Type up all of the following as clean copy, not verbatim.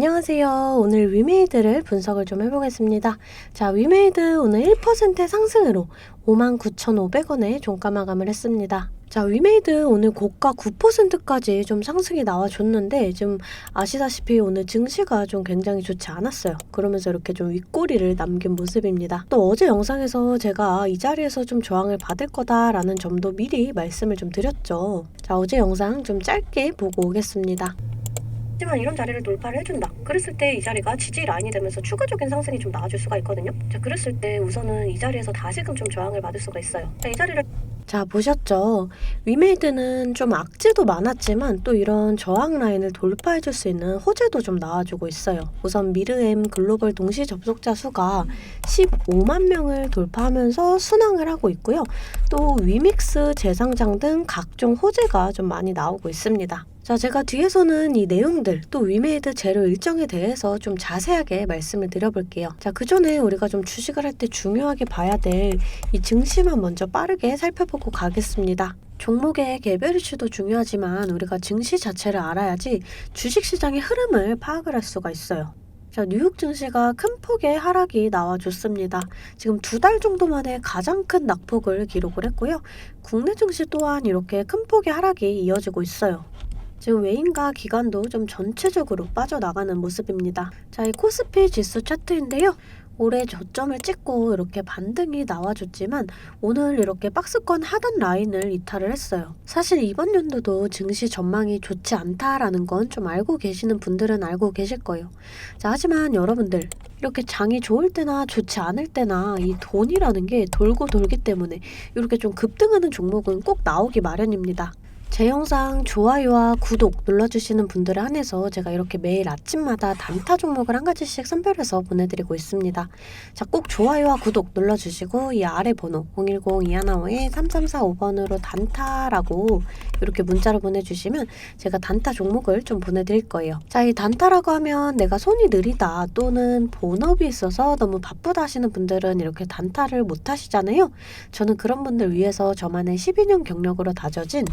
안녕하세요. 오늘 위메이드를 분석을 좀 해보겠습니다. 자, 위메이드 오늘 1% 상승으로 59,500원에 종가 마감을 했습니다. 자, 위메이드 오늘 고가 9%까지 좀 상승이 나와줬는데 좀 아시다시피 오늘 증시가 좀 굉장히 좋지 않았어요. 그러면서 이렇게 좀 윗꼬리를 남긴 모습입니다. 또 어제 영상에서 제가 이 자리에서 좀 저항을 받을 거다라는 점도 미리 말씀을 좀 드렸죠. 자, 어제 영상 좀 짧게 보고 오겠습니다. 하지만 이런 자리를 돌파를 해준다. 그랬을 때 이 자리가 지지 라인이 되면서 추가적인 상승이 좀 나와줄 수가 있거든요. 자, 그랬을 때 우선은 이 자리에서 다시금 좀 저항을 받을 수가 있어요. 자, 이 자리를 보셨죠? 위메이드는 좀 악재도 많았지만 또 이런 저항 라인을 돌파해줄 수 있는 호재도 좀 나와주고 있어요. 우선 미르엠 글로벌 동시 접속자 수가 15만 명을 돌파하면서 순항을 하고 있고요. 또 위믹스 재상장 등 각종 호재가 좀 많이 나오고 있습니다. 자, 제가 뒤에서는 이 내용들 또 위메이드 재료 일정에 대해서 좀 자세하게 말씀을 드려볼게요. 자, 그 전에 우리가 좀 주식을 할 때 중요하게 봐야 될 이 증시만 먼저 빠르게 살펴보고 가겠습니다. 종목의 개별 이슈도 중요하지만 우리가 증시 자체를 알아야지 주식시장의 흐름을 파악을 할 수가 있어요. 자, 뉴욕 증시가 큰 폭의 하락이 나와줬습니다. 지금 2달 정도 만에 가장 큰 낙폭을 기록을 했고요. 국내 증시 또한 이렇게 큰 폭의 하락이 이어지고 있어요. 지금 외인과 기관도 좀 전체적으로 빠져나가는 모습입니다. 자, 이 코스피 지수 차트인데요. 올해 저점을 찍고 이렇게 반등이 나와줬지만 오늘 이렇게 박스권 하단 라인을 이탈을 했어요. 사실 이번 연도도 증시 전망이 좋지 않다라는 건 좀 알고 계시는 분들은 알고 계실 거예요. 자, 하지만 여러분들 이렇게 장이 좋을 때나 좋지 않을 때나 이 돈이라는 게 돌고 돌기 때문에 이렇게 좀 급등하는 종목은 꼭 나오기 마련입니다. 제 영상 좋아요와 구독 눌러주시는 분들에 한해서 제가 이렇게 매일 아침마다 단타 종목을 한 가지씩 선별해서 보내드리고 있습니다. 자, 꼭 좋아요와 구독 눌러주시고 이 아래 번호 010-215-3345번으로 단타라고 이렇게 문자를 보내주시면 제가 단타 종목을 좀 보내드릴 거예요. 자, 이 단타라고 하면 내가 손이 느리다 또는 본업이 있어서 너무 바쁘다 하시는 분들은 이렇게 단타를 못 하시잖아요. 저는 그런 분들 위해서 저만의 12년 경력으로 다져진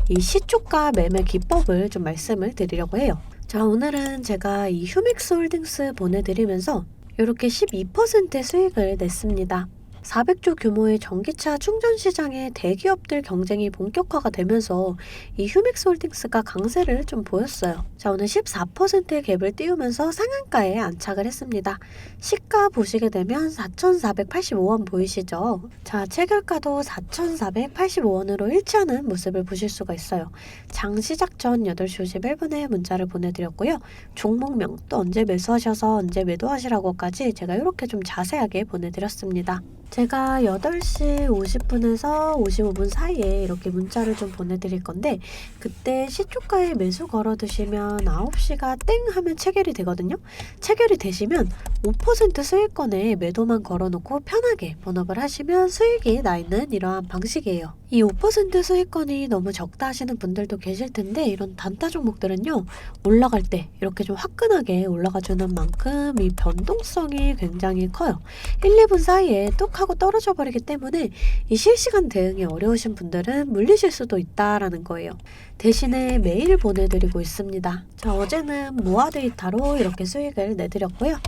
이 시초가 매매 기법을 좀 말씀을 드리려고 해요. 자, 오늘은 제가 이 휴믹스 홀딩스 보내드리면서 이렇게 12% 수익을 냈습니다. 400조 규모의 전기차 충전 시장에 대기업들 경쟁이 본격화가 되면서 이 휴믹스 홀딩스가 강세를 좀 보였어요. 자, 오늘 14%의 갭을 띄우면서 상한가에 안착을 했습니다. 시가 보시게 되면 4,485원 보이시죠? 자, 체결가도 4,485원으로 일치하는 모습을 보실 수가 있어요. 장 시작 전 8시 51분에 문자를 보내드렸고요. 종목명 또 언제 매수하셔서 언제 매도하시라고까지 제가 이렇게 좀 자세하게 보내드렸습니다. 제가 8시 50분에서 55분 사이에 이렇게 문자를 좀 보내드릴 건데 그때 시초가에 매수 걸어두시면 9시가 땡 하면 체결이 되거든요. 체결이 되시면 5% 수익권에 매도만 걸어놓고 편하게 본업을 하시면 수익이 나 있는 이러한 방식이에요. 이 5% 수익권이 너무 적다 하시는 분들도 계실 텐데 이런 단타 종목들은요. 올라갈 때 이렇게 좀 화끈하게 올라가주는 만큼 이 변동성이 굉장히 커요. 1, 2분 사이에 뚝 하고 떨어져 버리기 때문에 이 실시간 대응이 어려우신 분들은 물리실 수도 있다라는 거예요. 대신에 메일 보내드리고 있습니다. 자, 어제는 모아 데이터로 이렇게 수익을 내드렸고요.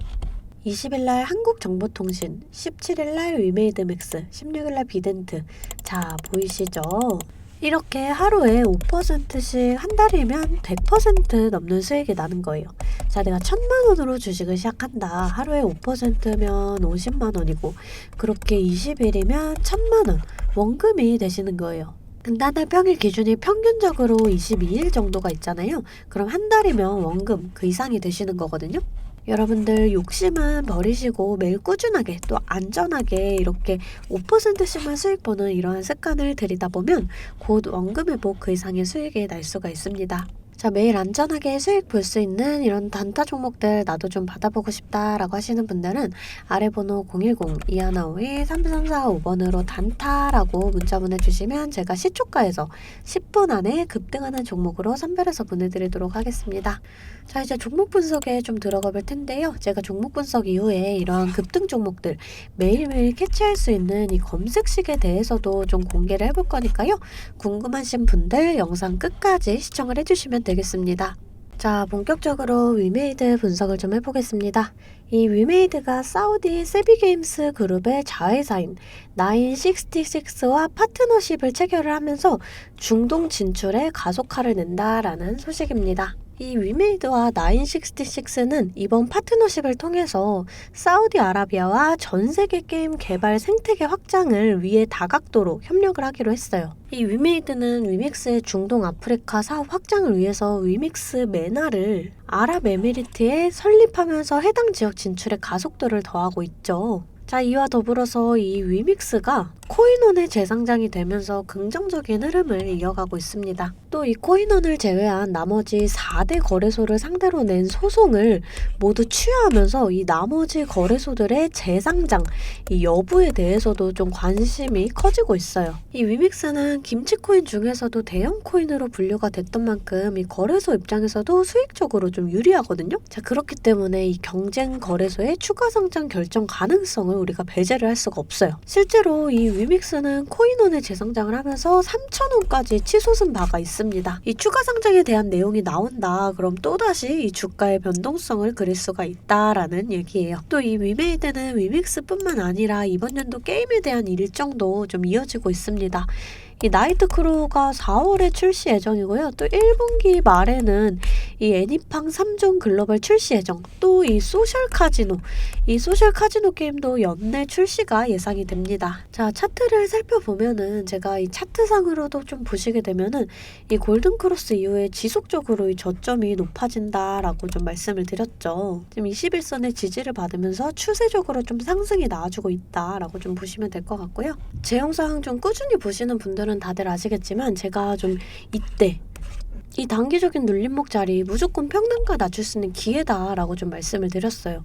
20일날 한국정보통신, 17일날 위메이드맥스, 16일날 비덴트. 자, 보이시죠? 이렇게 하루에 5%씩 한 달이면 100% 넘는 수익이 나는 거예요. 자, 내가 1,000만원으로 주식을 시작한다. 하루에 5%면 50만원이고 그렇게 20일이면 1,000만원 원금이 되시는 거예요. 근데 한 달 평일 기준이 평균적으로 22일 정도가 있잖아요. 그럼 한 달이면 원금 그 이상이 되시는 거거든요. 여러분들 욕심은 버리시고 매일 꾸준하게 또 안전하게 이렇게 5%씩만 수익 보는 이러한 습관을 들이다 보면 곧 원금 회복 그 이상의 수익이 날 수가 있습니다. 자, 매일 안전하게 수익 볼 수 있는 이런 단타 종목들 나도 좀 받아보고 싶다라고 하시는 분들은 아래 번호 010-2152-3345번으로 단타라고 문자 보내주시면 제가 시초가에서 10분 안에 급등하는 종목으로 선별해서 보내드리도록 하겠습니다. 자, 이제 종목 분석에 좀 들어가 볼 텐데요. 제가 종목 분석 이후에 이러한 급등 종목들 매일매일 캐치할 수 있는 이 검색식에 대해서도 좀 공개를 해볼 거니까요. 궁금하신 분들 영상 끝까지 시청을 해주시면 되겠습니다. 자, 본격적으로 위메이드 분석을 좀 해보겠습니다. 이 위메이드가 사우디 세비게임스 그룹의 자회사인 966와 파트너십을 체결을 하면서 중동 진출에 가속화를 낸다라는 소식입니다. 이 위메이드와 966는 이번 파트너십을 통해서 사우디아라비아와 전 세계 게임 개발 생태계 확장을 위해 다각도로 협력을 하기로 했어요. 이 위메이드는 위믹스의 중동 아프리카 사업 확장을 위해서 위믹스 메나를 아랍에미리트에 설립하면서 해당 지역 진출의 가속도를 더하고 있죠. 자, 이와 더불어서 이 위믹스가 코인원의 재상장이 되면서 긍정적인 흐름을 이어가고 있습니다. 또 이 코인원을 제외한 나머지 4대 거래소를 상대로 낸 소송을 모두 취하하면서 이 나머지 거래소들의 재상장, 이 여부에 대해서도 좀 관심이 커지고 있어요. 이 위믹스는 김치코인 중에서도 대형 코인으로 분류가 됐던 만큼 이 거래소 입장에서도 수익적으로 좀 유리하거든요. 자, 그렇기 때문에 이 경쟁 거래소의 추가 상장 결정 가능성을 우리가 배제를 할 수가 없어요. 실제로 이 위믹스는 코인원의 재상장을 하면서 3,000원까지 치솟은 바가 있습니다. 이 추가 상장에 대한 내용이 나온다. 그럼 또다시 이 주가의 변동성을 그릴 수가 있다라는 얘기예요. 또 이 위메이드는 위믹스뿐만 아니라 이번 연도 게임에 대한 일정도 좀 이어지고 있습니다. 이 나이트 크루가 4월에 출시 예정이고요. 또 1분기 말에는 이 애니팡 3종 글로벌 출시 예정, 또 이 소셜 카지노, 이 소셜 카지노 게임도 연내 출시가 예상이 됩니다. 자, 차트를 살펴보면은 제가 이 차트상으로도 좀 보시게 되면은 이 골든 크로스 이후에 지속적으로 이 저점이 높아진다라고 좀 말씀을 드렸죠. 지금 21선의 지지를 받으면서 추세적으로 좀 상승이 나와주고 있다라고 좀 보시면 될 것 같고요. 제 영상 좀 꾸준히 보시는 분들은 다들 아시겠지만 제가 좀 이때 이 단기적인 눌림목 자리 무조건 평단가 낮출 수 있는 기회다라고 좀 말씀을 드렸어요.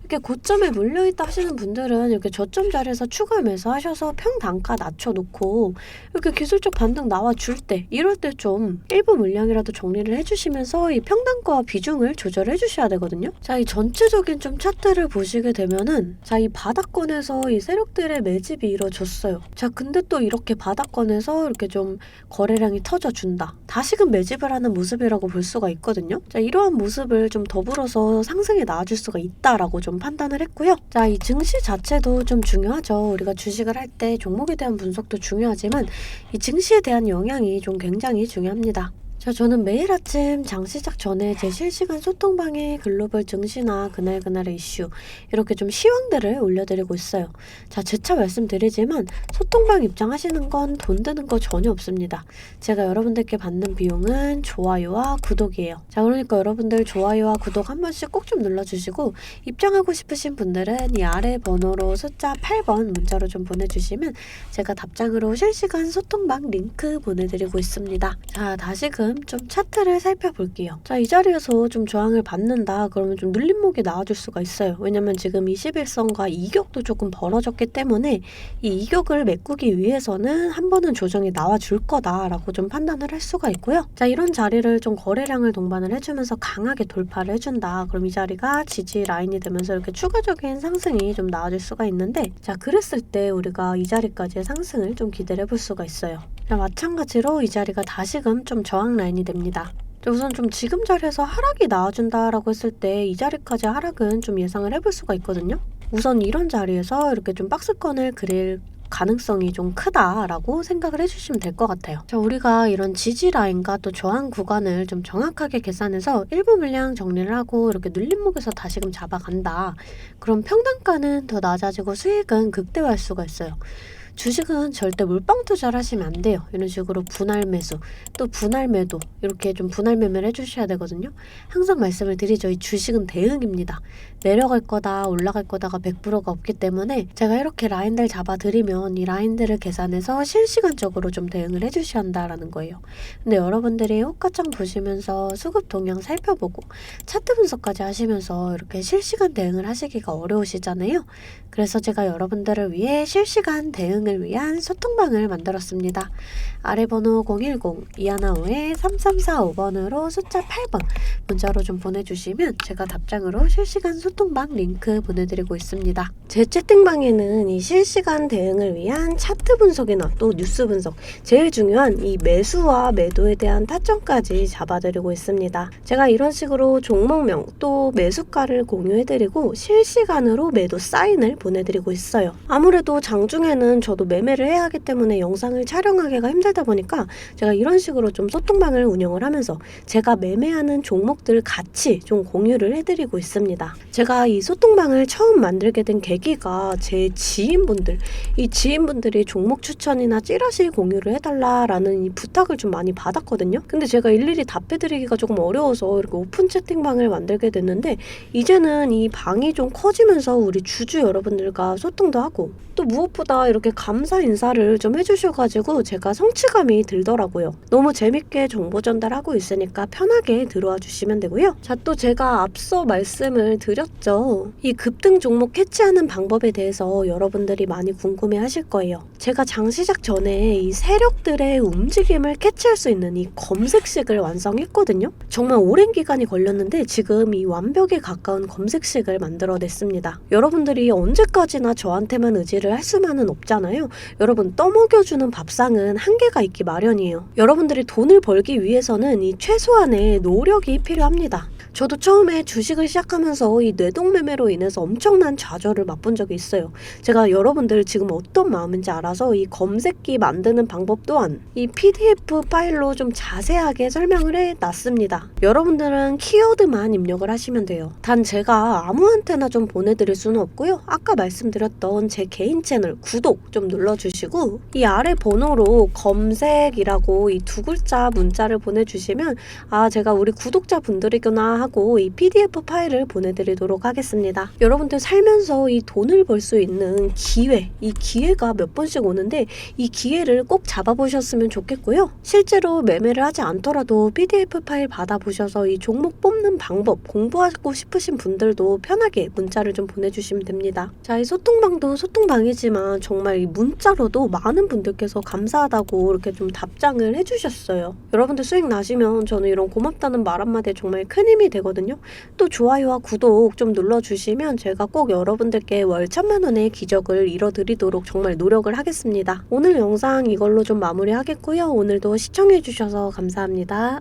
이렇게 고점에 물려있다 하시는 분들은 이렇게 저점 자리에서 추가 매수하셔서 평단가 낮춰놓고 이렇게 기술적 반등 나와줄 때 이럴 때 좀 일부 물량이라도 정리를 해주시면서 이 평단가와 비중을 조절해 주셔야 되거든요. 자, 이 전체적인 좀 차트를 보시게 되면은 자, 이 바닥권에서 이 세력들의 매집이 이루어졌어요. 자, 근데 또 이렇게 바닥권에서 이렇게 좀 거래량이 터져준다. 다시금 매집을 하는 모습이라고 볼 수가 있거든요. 자, 이러한 모습을 좀 더불어서 상승에 나와줄 수가 있다라고 좀 판단을 했고요. 자, 이 증시 자체도 좀 중요하죠. 우리가 주식을 할 때 종목에 대한 분석도 중요하지만 이 증시에 대한 영향이 좀 굉장히 중요합니다. 자, 저는 매일 아침 장 시작 전에 제 실시간 소통방에 글로벌 증시나 그날그날의 이슈 이렇게 좀 시황들을 올려드리고 있어요. 자, 재차 말씀드리지만 소통방 입장하시는 건 돈 드는 거 전혀 없습니다. 제가 여러분들께 받는 비용은 좋아요와 구독이에요. 자, 그러니까 여러분들 좋아요와 구독 한 번씩 꼭 좀 눌러주시고 입장하고 싶으신 분들은 이 아래 번호로 숫자 8번 문자로 좀 보내주시면 제가 답장으로 실시간 소통방 링크 보내드리고 있습니다. 자, 다시금 좀 차트를 살펴볼게요. 자, 이 자리에서 좀 저항을 받는다 그러면 좀 눌림목이 나와줄 수가 있어요. 왜냐면 지금 21선과 이격도 조금 벌어졌기 때문에 이 이격을 메꾸기 위해서는 한 번은 조정이 나와줄 거다라고 좀 판단을 할 수가 있고요. 자, 이런 자리를 좀 거래량을 동반을 해주면서 강하게 돌파를 해준다. 그럼 이 자리가 지지 라인이 되면서 이렇게 추가적인 상승이 좀 나와줄 수가 있는데, 자, 그랬을 때 우리가 이 자리까지의 상승을 좀 기대를 해볼 수가 있어요. 자, 마찬가지로 이 자리가 다시금 좀 저항 라인이 됩니다. 우선 좀 지금 자리에서 하락이 나와준다라고 했을 때 이 자리까지 하락은 좀 예상을 해볼 수가 있거든요. 우선 이런 자리에서 이렇게 좀 박스권을 그릴 가능성이 좀 크다라고 생각을 해주시면 될 것 같아요. 자, 우리가 이런 지지 라인과 또 저항 구간을 좀 정확하게 계산해서 일부 물량 정리를 하고 이렇게 눌림목에서 다시금 잡아간다. 그럼 평단가는 더 낮아지고 수익은 극대화할 수가 있어요. 주식은 절대 몰빵 투자를 하시면 안 돼요. 이런 식으로 분할 매수, 또 분할 매도 이렇게 좀 분할 매매를 해주셔야 되거든요. 항상 말씀을 드리죠. 이 주식은 대응입니다. 내려갈 거다 올라갈 거다가 100%가 없기 때문에 제가 이렇게 라인들 잡아드리면 이 라인들을 계산해서 실시간적으로 좀 대응을 해주셔야 한다라는 거예요. 근데 여러분들이 호가창 보시면서 수급 동향 살펴보고 차트 분석까지 하시면서 이렇게 실시간 대응을 하시기가 어려우시잖아요. 그래서 제가 여러분들을 위해 실시간 대응 대응을 위한 소통방을 만들었습니다. 아래 번호 010-215-3345번으로 숫자 8번 문자로 좀 보내주시면 제가 답장으로 실시간 소통방 링크 보내드리고 있습니다. 제 채팅방에는 이 실시간 대응을 위한 차트 분석이나 또 뉴스 분석, 제일 중요한 이 매수와 매도에 대한 타점까지 잡아드리고 있습니다. 제가 이런 식으로 종목명 또 매수가를 공유해드리고 실시간으로 매도 사인을 보내드리고 있어요. 아무래도 장중에는 저도 매매를 해야 하기 때문에 영상을 촬영하기가 힘들다 보니까 제가 이런 식으로 좀 소통방을 운영을 하면서 제가 매매하는 종목들 같이 좀 공유를 해드리고 있습니다. 제가 이 소통방을 처음 만들게 된 계기가 제 지인분들이 종목 추천이나 찌라시 공유를 해달라라는 이 부탁을 좀 많이 받았거든요. 근데 제가 일일이 답해드리기가 조금 어려워서 이렇게 오픈 채팅방을 만들게 됐는데, 이제는 이 방이 좀 커지면서 우리 주주 여러분들과 소통도 하고 또 무엇보다 이렇게 감사 인사를 좀 해주셔가지고 제가 성취감이 들더라고요. 너무 재밌게 정보 전달하고 있으니까 편하게 들어와 주시면 되고요. 자, 또 제가 앞서 말씀을 드렸죠. 이 급등 종목 캐치하는 방법에 대해서 여러분들이 많이 궁금해 하실 거예요. 제가 장 시작 전에 이 세력들의 움직임을 캐치할 수 있는 이 검색식을 완성했거든요. 정말 오랜 기간이 걸렸는데 지금 이 완벽에 가까운 검색식을 만들어냈습니다. 여러분들이 언제까지나 저한테만 의지를 할 수만은 없잖아요. 여러분, 떠먹여주는 밥상은 한계가 있기 마련이에요. 여러분들이 돈을 벌기 위해서는 이 최소한의 노력이 필요합니다. 저도 처음에 주식을 시작하면서 이 뇌동매매로 인해서 엄청난 좌절을 맛본 적이 있어요. 제가 여러분들 지금 어떤 마음인지 알아서 이 검색기 만드는 방법 또한 이 PDF 파일로 좀 자세하게 설명을 해놨습니다. 여러분들은 키워드만 입력을 하시면 돼요. 단 제가 아무한테나 좀 보내드릴 수는 없고요. 아까 말씀드렸던 제 개인 채널 구독 좀 눌러주시고 이 아래 번호로 검색이라고 이 두 글자 문자를 보내주시면 제가 우리 구독자분들이구나 하고 이 PDF 파일을 보내드리도록 하겠습니다. 여러분들 살면서 이 돈을 벌 수 있는 이 기회가 몇 번씩 오는데 이 기회를 꼭 잡아보셨으면 좋겠고요. 실제로 매매를 하지 않더라도 PDF 파일 받아보셔서 이 종목 뽑는 방법 공부하고 싶으신 분들도 편하게 문자를 좀 보내주시면 됩니다. 자, 이 소통방도 소통방이지만 정말 이 문자로도 많은 분들께서 감사하다고 이렇게 좀 답장을 해주셨어요. 여러분들 수익 나시면 저는 이런 고맙다는 말 한마디에 정말 큰 힘이 되거든요. 또 좋아요와 구독 좀 눌러주시면 제가 꼭 여러분들께 월 1000만 원의 기적을 이뤄드리도록 정말 노력을 하겠습니다. 오늘 영상 이걸로 좀 마무리하겠고요. 오늘도 시청해주셔서 감사합니다.